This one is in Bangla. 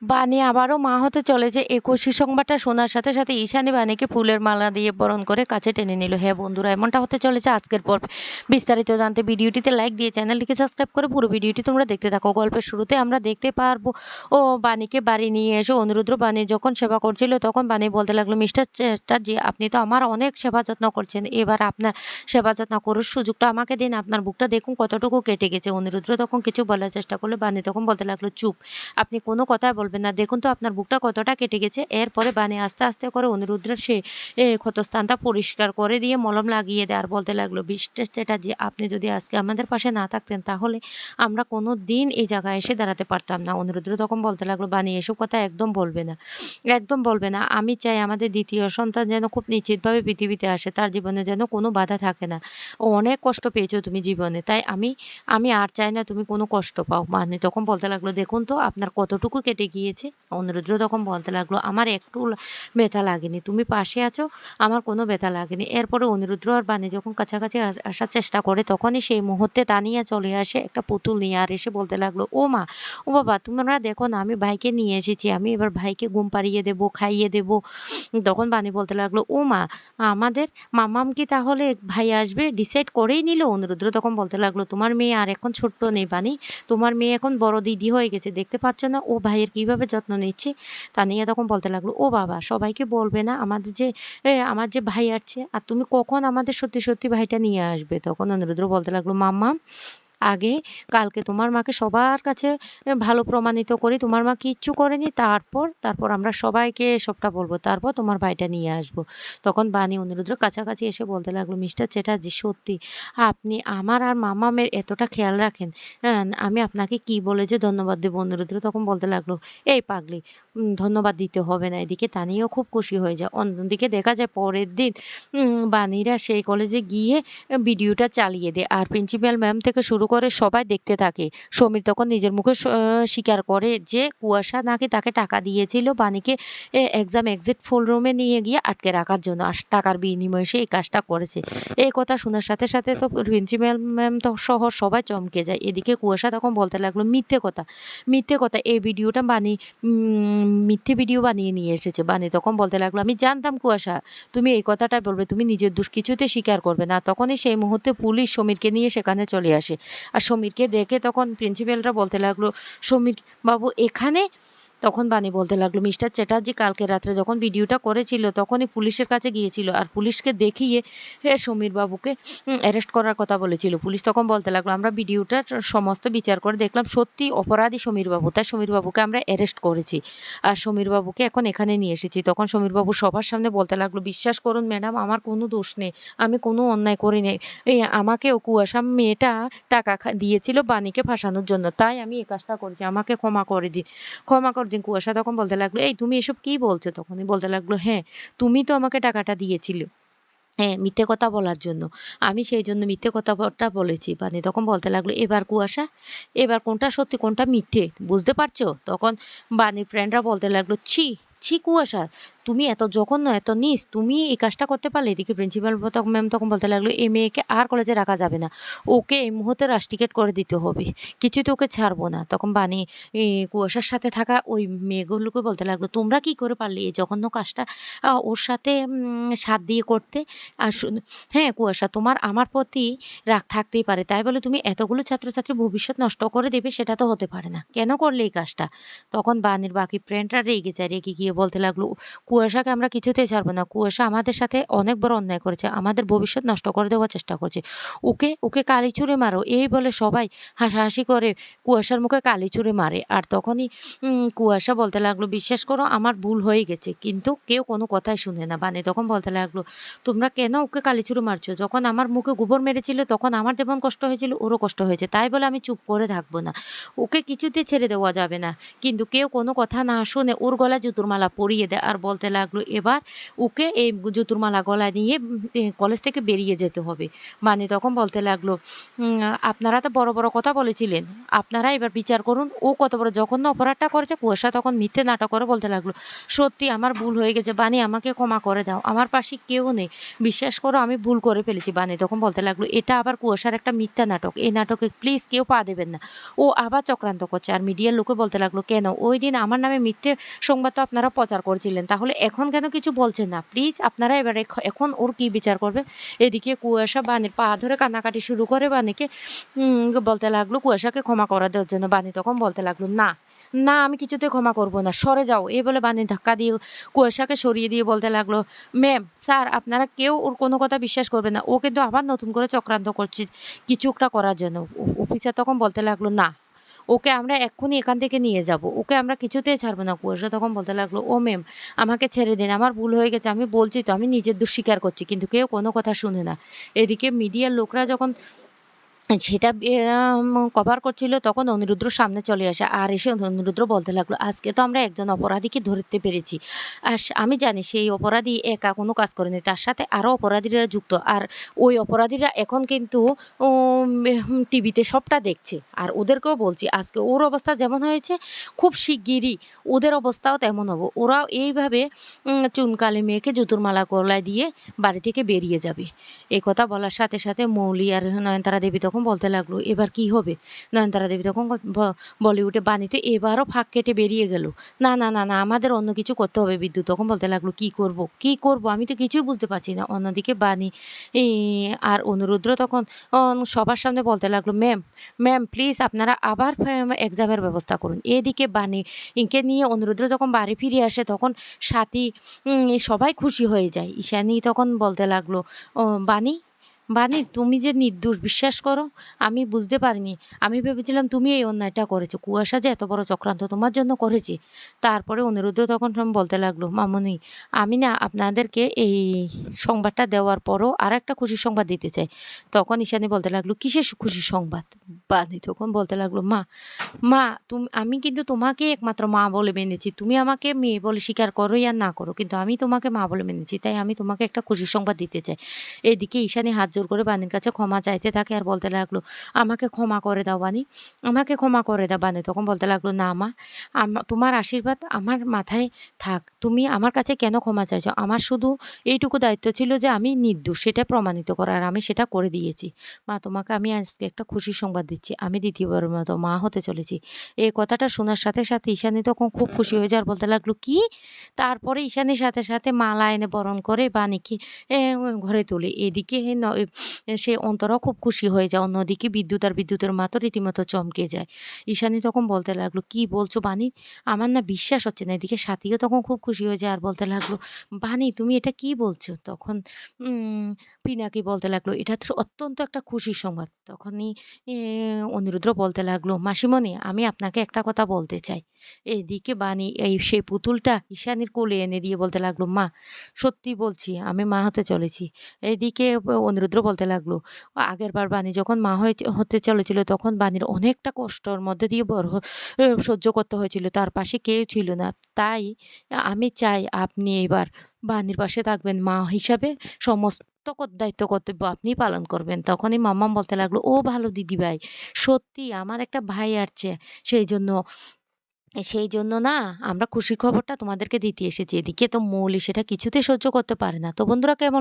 বানি আবারও মা হতে চলেছে এই খুশি সংবাদটা শোনার সাথে সাথে ঈশানী বাণীকে ফুলের মালা দিয়ে বরণ করে কাছে টেনে নিল। হ্যাঁ বন্ধুরা, এমনটা হতে চলেছে আজকের পর্ব। বিস্তারিত জানতে ভিডিওটিতে লাইক দিয়ে চ্যানেলটিকে সাবস্ক্রাইব করে পুরো ভিডিওটি তোমরা দেখতে থাকো। গল্পের শুরুতে আমরা দেখতে পারবো বাণীকে বাড়ি নিয়ে এসে অনিরুদ্র বাণী যখন সেবা করছিল তখন বাণী বলতে লাগলো, মিস্টার চ্যাটার্জি আপনি তো আমার অনেক সেবা যত্ন করছেন, এবার আপনার সেবা যত্ন করার সুযোগটা আমাকে দিন, আপনার বুকটা দেখুন কতটুকু কেটে গেছে। অনিরুদ্র তখন কিছু বলার চেষ্টা করলো, বাণী তখন বলতে লাগলো, চুপ, আপনি কোনো কথাই বলবেন না, দেখুন তো আপনার বুকটা কতটা কেটে গেছে। এরপরে বানি আস্তে আস্তে করে অনিরুদ্রের সে ক্ষতস্থানটা পরিষ্কার করে দিয়ে মলম লাগিয়ে দেয় আর বলতে লাগলো, বিশ্বাস চ্যাটার্জি আপনি যদি আজকে আমাদের পাশে না থাকতেন তাহলে আমরা কোনো দিন এই জায়গায় এসে দাঁড়াতে পারতাম না। অনিরুদ্র তখন বলতে লাগলো, বানি এসব কথা একদম বলবে না, একদম বলবে না, আমি চাই আমাদের দ্বিতীয় সন্তান যেন খুব নিশ্চিতভাবে পৃথিবীতে আসে, তার জীবনে যেন কোনো বাধা থাকে না। ও অনেক কষ্ট পেয়েছো তুমি জীবনে, তাই আমি আমি আর চাই না তুমি কোনো কষ্ট পাও। মানে তখন বলতে লাগলো, দেখুন তো আপনার কতটুকু কেটে গিয়েছে। অনিরুদ্র তখন বলতে লাগলো, আমার একটু ব্যথা লাগেনি, তুমি পাশে আছো, আমার কোনো ব্যথা লাগেনি। এরপরে অনিরুদ্র আর বাণী যখন কাছাকাছি আসার চেষ্টা করে তখনই সেই মুহূর্তে তানিয়া চলে আসে একটা পুতুল নিয়ে আর এসে বলতে লাগলো, ও মা, ও বাবা, তোমরা দেখো না আমি ভাইকে নিয়ে এসেছি, আমি এবার ভাইকে ঘুম পাড়িয়ে দেবো, খাইয়ে দেবো। তখন বাণী বলতে লাগলো, ও মা, আমাদের মামাম কি তাহলে ভাই আসবে ডিসাইড করেই নিল? অনিরুদ্র তখন বলতে লাগলো, তোমার মেয়ে আর এখন ছোট্ট নেই বাণী, তোমার মেয়ে এখন বড় দিদি হয়ে গেছে, দেখতে পাচ্ছ না ও ভাইয়ের কিভাবে যত্ন নিচ্ছে। তানিয়া তখন বলতে লাগলো, ও বাবা, সবাইকে বলবে না আমাদের যে আমার যে ভাই আছে, আর তুমি কখন আমাদের সত্যি সত্যি ভাইটা নিয়ে আসবে? তখন অনিরুদ্র বলতে লাগলো, মাম্মা, আগে কালকে তোমার মাকে সবার কাছে ভালো প্রমাণিত করি তোমার মা কিচ্ছু করেনি, তারপর আমরা সবাইকে সবটা বলবো, তারপর তোমার ভাইটা নিয়ে আসবো। তখন বাণী অনিরুদ্র কাছাকাছি এসে বলতে লাগলো, মিস্টার চ্যাটার্জি সত্যি আপনি আমার আর মামামের এতটা খেয়াল রাখেন, হ্যাঁ, আমি আপনাকে কি বলে যে ধন্যবাদ দেবো। অনিরুদ্র তখন বলতে লাগলো, এই পাগলি, ধন্যবাদ দিতে হবে না। এদিকে তানিও খুব খুশি হয়ে যায়। অন্যদিকে দেখা যায় পরের দিন বাণীরা সেই কলেজে গিয়ে ভিডিওটা চালিয়ে দেয় আর প্রিন্সিপাল ম্যাম থেকে শুরু করে সবাই দেখতে থাকে। সমীর তখন নিজের মুখে স্বীকার করে যে কুয়াশা নাকি তাকে টাকা দিয়েছিল বাণীকে এক্সাম এক্সিট ফুল রুমে নিয়ে গিয়ে আটকে রাখার জন্য, আর টাকার বিনিময়ে সে এই কাজটা করেছে। এই কথা শোনার সাথে সাথে তো প্রিন্সিপাল ম্যাম তো সহ সবাই চমকে যায়। এদিকে কুয়াশা তখন বলতে লাগলো, মিথ্যে কথা, মিথ্যে কথা, এই ভিডিওটা মিথ্যে ভিডিও বানিয়ে নিয়ে এসেছে। বাণী তখন বলতে লাগলো, আমি জানতাম কুয়াশা তুমি এই কথাটাই বলবে, তুমি নিজের দোষ কিছুতে স্বীকার করবে না। তখনই সেই মুহূর্তে পুলিশ সমীরকে নিয়ে সেখানে চলে আসে আর সমীরকে দেখে তখন প্রিন্সিপালরা বলতে লাগলো, সমীর বাবু এখানে? তখন বাণী বলতে লাগলো, মিস্টার চ্যাটার্জি কালকে রাত্রে যখন ভিডিওটা করেছিল তখনই পুলিশের কাছে গিয়েছিল আর পুলিশকে দেখিয়ে সমীর বাবুকে অ্যারেস্ট করার কথা বলেছিল। পুলিশ তখন বলতে লাগলো, আমরা ভিডিওটার সমস্ত বিচার করে দেখলাম সত্যি অপরাধী সমীর বাবু, তাই সমীর বাবুকে আমরা অ্যারেস্ট করেছি আর সমীর বাবুকে এখন এখানে নিয়ে এসেছি। তখন সমীর বাবু সবার সামনে বলতে লাগলো, বিশ্বাস করুন ম্যাডাম, আমার কোনো দোষ নেই, আমি কোনো অন্যায় করি নাই। আমাকে ও কুয়াশা মেয়েটা টাকা দিয়েছিল বাণীকে ফাঁসানোর জন্য, তাই আমি এই কাজটা করেছি, আমাকে ক্ষমা করে দিন, ক্ষমা করে দিন। কুয়াশা তখন বলতে লাগলো, এই তুমি এসব কি বলছো? তখনই বলতে লাগলো, হ্যাঁ, তুমি তো আমাকে টাকাটা দিয়েছিলে, হ্যাঁ, মিথ্যে কথা বলার জন্য। আমি সেই জন্য মিথ্যে কথাটা বলেছি। বানি তখন বলতে লাগলো, এবার কুয়াশা, এবার কোনটা সত্যি কোনটা মিথ্যে বুঝতে পারছো? তখন বানির ফ্রেন্ডরা বলতে লাগলো, ছি, ছি কুয়াশা, তুমি এত জঘন্য, এত নীচ, তুমি এই কাজটা করতে পারলে? এদিকে প্রিন্সিপাল ম্যাম তখন বলতে লাগলো, এই মেয়েকে আর কলেজে রাখা যাবে না, ওকে এই মুহূর্তে রাস্টিকেট করে দিতে হবে, কিছুতে ওকে ছাড়বো না। তখন বানি কুয়াশার সাথে থাকা ওই মেয়েগুলোকে বলতে লাগলো, তোমরা কি করে পারলে এই জঘন্য কাজটা ওর সাথে সাথ দিয়ে করতে? আর হ্যাঁ কুয়াশা, তোমার আমার প্রতি রাগ থাকতেই পারে, তাই বলে তুমি এতগুলো ছাত্রছাত্রীর ভবিষ্যৎ নষ্ট করে দেবে সেটা তো হতে পারে না, কেন করলে এই কাজটা? তখন বানির বাকি ফ্রেন্ডরা রেগে যায়, রেগে গিয়ে বলতে লাগলো, কুয়াশাকে আমরা কিছুতেই ছাড়বো না, কুয়াশা আমাদের সাথে অনেক বড় অন্যায় করেছে, আমাদের ভবিষ্যৎ নষ্ট করে দেওয়ার চেষ্টা করছে, ওকে ওকে কালি ছুঁড়ে মারো। এই বলে সবাই হাসাহাসি করে কুয়াশার মুখে কালি ছুঁড়ে মারে। আর তখনই কুয়াশা বলতে লাগলো, বিশ্বাস করো আমার ভুল হয়ে গেছে, কিন্তু কেউ কোনো কথাই শুনে না। বানি তখন বলতে লাগলো, তোমরা কেন ওকে কালিছুড়ো মারছো? যখন আমার মুখে গোবর মেরেছিল তখন আমার যেমন কষ্ট হয়েছিল ওরও কষ্ট হয়েছে, তাই বলে আমি চুপ করে থাকবো না, ওকে কিছুতে ছেড়ে দেওয়া যাবে না। কিন্তু কেউ কোনো কথা না শুনে ওর গলায় জুতোর মালা পরিয়ে দেয় আর বলতে বলতে লাগলো এবার ওকে এই জুতোর মালা গলায় নিয়ে কলেজ থেকে বেরিয়ে যেতে হবে। বানি তখন বলতে লাগলো, আপনারা তো বড় বড় কথা বলেছিলেন, আপনারা এবার বিচার করুন ও কত বড় জঘন্য অপরাধটা করেছে। কুয়াশা তখন মিথ্যে নাটক করে বলতে লাগলো, সত্যি আমার ভুল হয়ে গেছে বানি, আমাকে ক্ষমা করে দাও, আমার পাশে কেউ নেই, বিশ্বাস করো আমি ভুল করে ফেলেছি। বানি তখন বলতে লাগলো, এটা আবার কুয়াশার একটা মিথ্যা নাটক, এই নাটকে প্লিজ কেউ পা দেবেন না, ও আবার চক্রান্ত করছে। আর মিডিয়ার লোকে বলতে লাগলো, কেন ওই দিন আমার নামে মিথ্যে সংবাদ তো আপনারা প্রচার করছিলেন, তাহলে এখন কেন কিছু বলছেন না? প্লিজ আপনারা এবার এখন ওর কি বিচার করবেন। এদিকে কুয়াশা বানির পা ধরে কান্নাকাটি শুরু করে বানিকে বলতে লাগলো কুয়াশাকে ক্ষমা করে দেওয়ার জন্য। বানি তখন বলতে লাগলো, না না আমি কিছুতে ক্ষমা করব না, সরে যাও। এই বলে বানি ধাক্কা দিয়ে কুয়াশাকে সরিয়ে দিয়ে বলতে লাগলো, ম্যাম স্যার আপনারা কেউ ওর কোনো কথা বিশ্বাস করবেন না, ও কিন্তু আবার নতুন করে চক্রান্ত করছে কিছু একটা করার জন্য। অফিসার তখন বলতে লাগলো, না ওকে আমরা এক্ষুনি এখান থেকে নিয়ে যাব, ওকে আমরা কিছুতেই ছাড়বো না। কুয়াশা তখন বলতে লাগলো, ও ম্যাম আমাকে ছেড়ে দিন, আমার ভুল হয়ে গেছে, আমি বলছি তো আমি নিজের দোষ স্বীকার করছি, কিন্তু কেউ কোনো কথা শুনে না। এদিকে মিডিয়ার লোকরা যখন সেটা কভার করছিল তখন অনিরুদ্র সামনে চলে আসে আর এসে অনিরুদ্র বলতে লাগলো, আজকে তো আমরা একজন অপরাধীকে ধরতে পেরেছি। আর আমি জানি সেই অপরাধী একা কোনো কাজ করেনি, তার সাথে আরও অপরাধীরা যুক্ত। আর ওই অপরাধীরা এখন কিন্তু টিভিতে সবটা দেখছে। আর ওদেরকেও বলছি আজকে ওর অবস্থা যেমন হয়েছে খুব শিগগিরই ওদের অবস্থাও তেমন হবে। ওরাও এইভাবে চুনকালি মেয়েকে জুতোর মালা গলায় দিয়ে বাড়ি থেকে বেরিয়ে যাবে। এই কথা বলার সাথে সাথে মৌলি আর নয়নতারা দেবী তখন বলতে লাগলো, এবার কি হবে? নয়নতারা দেবী তখন বলে উঠে, বাণীতে এবারও ফাঁক কেটে বেরিয়ে গেল। না না না না আমাদের অন্য কিছু করতে হবে। বিদ্যুৎ তখন বলতে লাগলো, কি করব কি করব আমি তো কিছুই বুঝতে পারছি না। অন্যদিকে বাণী আর অনুরুদ্র তখন সবার সামনে বলতে লাগলো, ম্যাম ম্যাম প্লিজ আপনারা আবার এক্সামের ব্যবস্থা করুন। এদিকে বাণী ইনকে নিয়ে অনুরুদ্র যখন বাড়ি ফিরে আসে তখন সাথী সবাই খুশি হয়ে যায়। ঈশানী তখন বলতে লাগলো, ও বাণী বাণী তুমি যে নির্দোষ বিশ্বাস করো, আমি বুঝতে পারিনি, আমি ভেবেছিলাম তুমি এই অন্যায়টা করেছো, কুয়াশা যে এত বড় চক্রান্ত তোমার জন্য করেছে। তারপরে অনিরুদ্ধ তখন বলতে লাগলো, মামনি আমি না আপনাদেরকে এই সংবাদটা দেওয়ার পরও আর একটা খুশির সংবাদ দিতে চাই। তখন ঈশানী বলতে লাগলো, কিসের খুশির সংবাদ? বাণী তখন বলতে লাগলো, মা মা তুমি আমি কিন্তু তোমাকে একমাত্র মা বলে মেনেছি, তুমি আমাকে মেয়ে বলে স্বীকার করো আর না করো, কিন্তু আমি তোমাকে মা বলে মেনেছি, তাই আমি তোমাকে একটা খুশির সংবাদ দিতে চাই। এদিকে ঈশানী হাত জোর করে বাণীর কাছে ক্ষমা চাইতে থাকে আর বলতে লাগলো, আমাকে ক্ষমা করে দাও বাণী, আমাকে ক্ষমা করে দাও। বাণী তখন বলতে লাগলো, না মা তোমার আশীর্বাদ আমার মাথায় থাক, তুমি আমার কাছে কেন ক্ষমা চাইছো? আমার শুধু এইটুকু দায়িত্ব ছিল যে আমি নির্দোষ সেটা প্রমাণিত করার, আমি সেটা করে দিয়েছি। মা তোমাকে আমি আজকে একটা খুশির সংবাদ দিচ্ছি, আমি দ্বিতীয়বারের মতো মা হতে চলেছি। এই কথাটা শোনার সাথে সাথে ঈশানী তখন খুব খুশি হয়ে যায় আর বলতে লাগলো, কি? তারপরে ঈশানীর সাথে সাথে মালা এনে বরণ করে বাণীকে ঘরে তোলে। এদিকে সে অন্তরাও খুব খুশি হয়ে যায়। অন্যদিকে বিদ্যুৎ আর বিদ্যুতের মা তো রীতিমতো চমকে যায়। ঈশানী তখন বলতে লাগলো, কি বলছো বাণী? আমার না বিশ্বাস হচ্ছে না। এদিকে সাথীও তখন খুব খুশি হয়ে যায় আর বলতে লাগলো, বাণী তুমি এটা কি বলছো? তখন পিনাকি বলতে লাগলো, এটা তো অত্যন্ত একটা খুশির সংবাদ। তখনই অনিরুদ্র বলতে লাগলো, মাসিমণি আমি আপনাকে একটা কথা বলতে চাই। এদিকে বাণী সেই পুতুলটা ঈশানীর কোলে এনে দিয়ে বলতে লাগলো, মা সত্যি বলছি আমি মা হতে চলেছি। এদিকে অনিরুদ্র বলতে লাগলো, আগেরবার বাণী যখন মা হতে চলেছিল তখন বাণীর অনেকটা কষ্টর মধ্যে দিয়ে সহ্য করতে হয়েছিল। তার পাশে কেউ ছিল না। তাই আমি চাই আপনি এবার বাণীর পাশে থাকবেন। মা হিসাবে সমস্ত দায়িত্ব কর্তব্য আপনিই পালন করবেন। তখনই মাম্মাম বলতে লাগলো, ও ভালো দিদিভাই। সত্যি আমার একটা ভাই আসছে। সেইজন্য সেইজন্য না আমরা খুশির খবরটা তোমাদেরকে দিতে এসেছি। এদিকে তো মৌলি সেটা কিছুতেই সহ্য করতে পারে না। তো বন্ধুরা কেমন